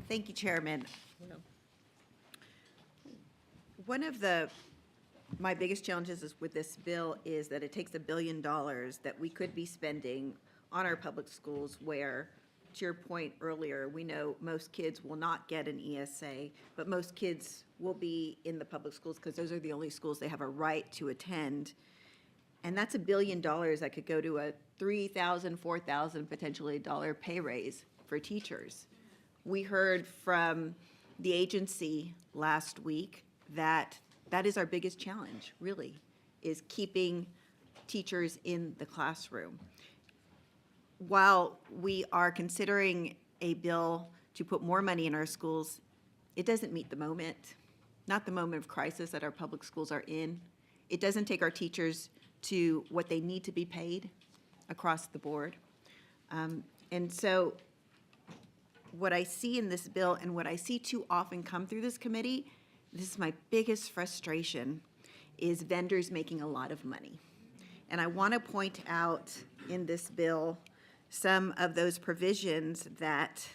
Thank you, Chairman. One of my biggest challenges with this bill is that it takes $1 billion that we could be spending on our public schools where, to your point earlier, we know most kids will not get an ESA, but most kids will be in the public schools because those are the only schools they have a right to attend. And that's $1 billion that could go to a $3,000, $4,000, potentially $1 pay raise for teachers. We heard from the agency last week that that is our biggest challenge, really, is keeping teachers in the classroom. While we are considering a bill to put more money in our schools, it doesn't meet the moment, not the moment of crisis that our public schools are in. It doesn't take our teachers to what they need to be paid across the board. And so what I see in this bill and what I see too often come through this committee, this is my biggest frustration, is vendors making a lot of money. And I want to point out in this bill some of those provisions that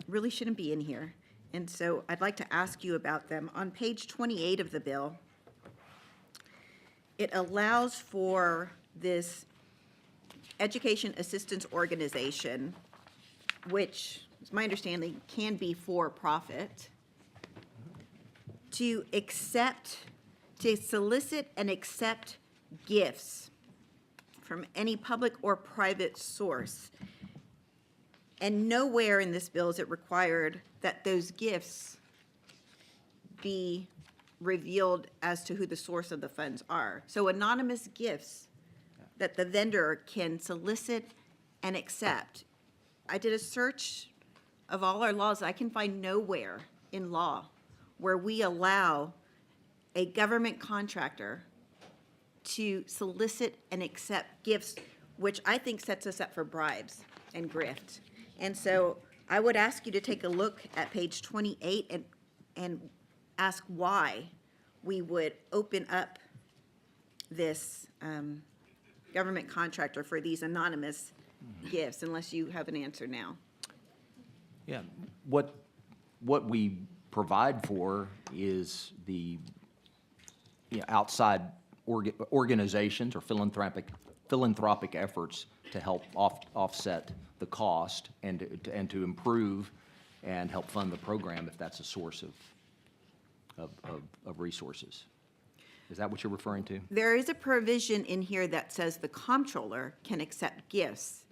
really shouldn't be in here. And so I'd like to ask you about them. On page 28 of the bill, it allows for this education assistance organization, which is my understanding can be for profit, to solicit and accept gifts from any public or private source. And nowhere in this bill is it required that those gifts be revealed as to who the source of the funds are. So anonymous gifts that the vendor can solicit and accept. I did a search of all our laws. I can find nowhere in law where we allow a government contractor to solicit and accept gifts, which I think sets us up for bribes and grift. And so I would ask you to take a look at page 28 and ask why we would open up this government contractor for these anonymous gifts, unless you have an answer now. Yeah, what we provide for is the outside organizations or philanthropic efforts to help offset the cost and to improve and help fund the program if that's a source of resources. Is that what you're referring to? There is a provision in here that says the comptroller can accept gifts,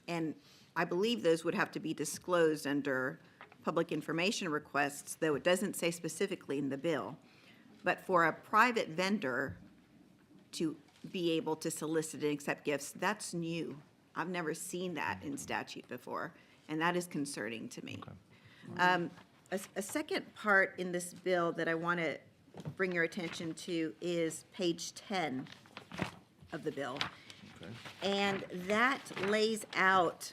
and I believe those would have to be disclosed under public information requests, though it doesn't say specifically in the bill. But for a private vendor to be able to solicit and accept gifts, that's new. I've never seen that in statute before, and that is concerning to me. Okay. A second part in this bill that I want to bring your attention to is page 10 of the bill. Okay. And that lays out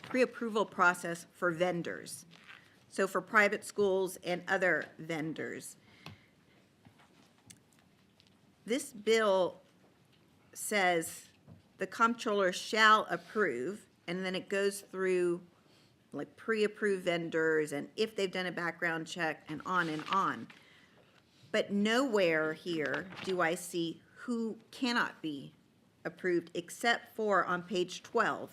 pre-approval process for vendors. So for private schools and other vendors. This bill says the comptroller shall approve, and then it goes through like pre-approved vendors and if they've done a background check and on and on. But nowhere here do I see who cannot be approved except for on page 12,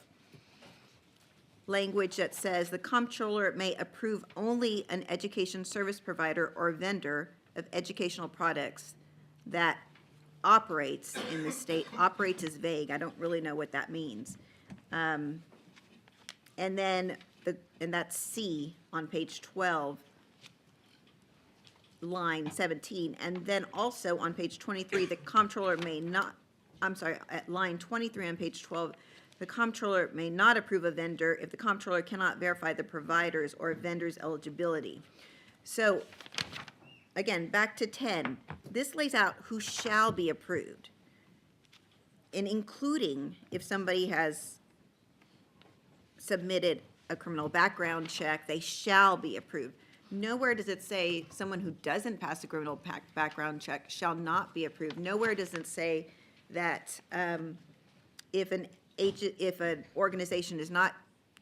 language that says the comptroller may approve only an education service provider or vendor of educational products that operates in the state. Operates is vague. I don't really know what that means. And then, and that's C on page 12, line 17. And then also on page 23, the comptroller may not, I'm sorry, at line 23 on page 12, the comptroller may not approve a vendor if the comptroller cannot verify the provider's or vendor's eligibility. So again, back to 10, this lays out who shall be approved, and including if somebody has submitted a criminal background check, they shall be approved. Nowhere does it say someone who doesn't pass a criminal background check shall not be approved. Nowhere does it say that if an if an organization is not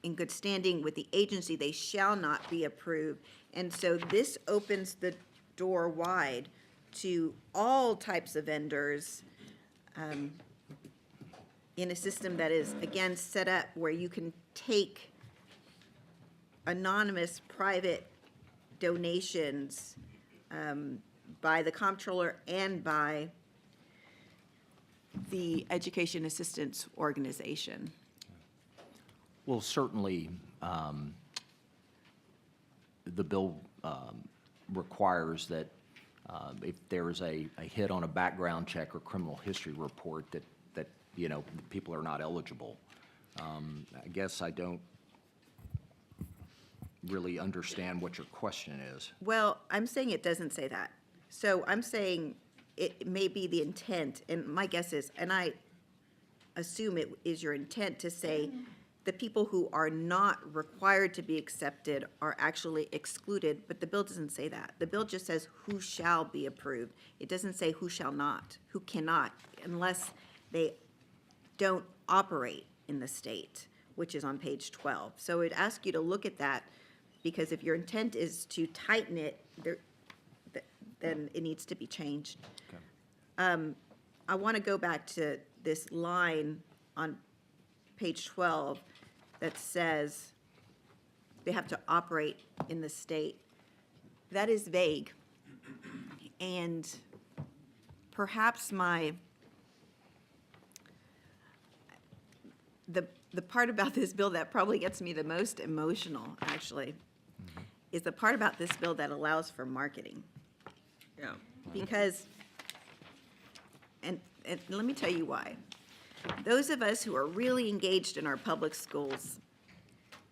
in good standing with the agency, they shall not be approved. And so this opens the door wide to all types of vendors in a system that is, again, set up where you can take anonymous private donations by the comptroller and by the education assistance organization. Well, certainly, the bill requires that if there is a hit on a background check or criminal history report, that people are not eligible. I guess I don't really understand what your question is. Well, I'm saying it doesn't say that. So I'm saying it may be the intent, and my guess is, and I assume it is your intent to say the people who are not required to be accepted are actually excluded, but the bill doesn't say that. The bill just says who shall be approved. It doesn't say who shall not, who cannot, unless they don't operate in the state, which is on page 12. So I'd ask you to look at that, because if your intent is to tighten it, then it needs to be changed. Okay. I want to go back to this line on page 12 that says they have to operate in the state. That is vague. And perhaps the part about this bill that probably gets me the most emotional, actually, is the part about this bill that allows for marketing. Yeah. Because, and let me tell you why. Those of us who are really engaged in our public schools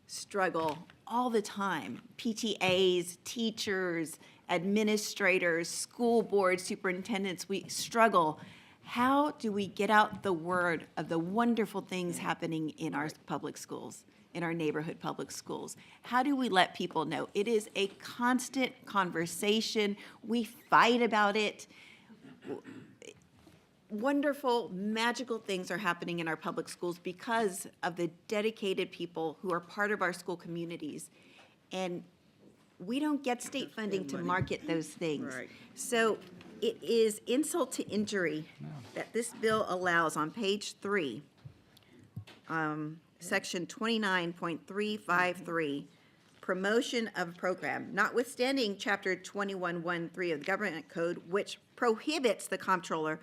struggle all the time. PTAs, teachers, administrators, school boards, superintendents, we struggle. How do we get out the word of the wonderful things happening in our public schools, in our neighborhood public schools? How do we let people know? It is a constant conversation. We fight about it. Wonderful, magical things are happening in our public schools because of the dedicated people who are part of our school communities. And we don't get state funding to market those things. Right. So it is insult to injury that this bill allows on page 3, section 29.353, promotion of a program, notwithstanding chapter 21.1.3 of the government code, which prohibits the comptroller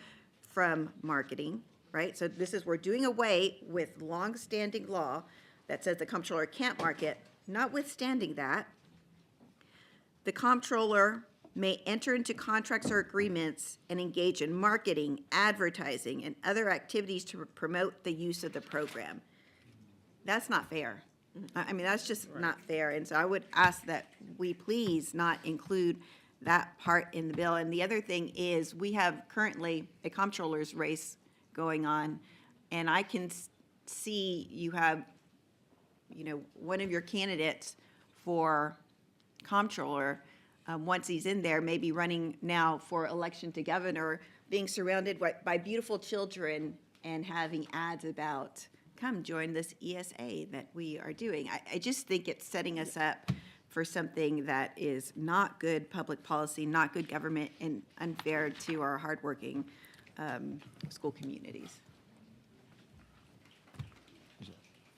from marketing, right? So this is, we're doing away with longstanding law that says the comptroller can't market. Notwithstanding that, the comptroller may enter into contracts or agreements and engage in marketing, advertising, and other activities to promote the use of the program. That's not fair. I mean, that's just not fair. And so I would ask that we please not include that part in the bill. And the other thing is, we have currently a comptroller's race going on, and I can see you have, one of your candidates for comptroller, once he's in there, maybe running now for election to governor, being surrounded by beautiful children and having ads about, come join this ESA that we are doing. I just think it's setting us up for something that is not good public policy, not good government, and unfair to our hardworking school communities.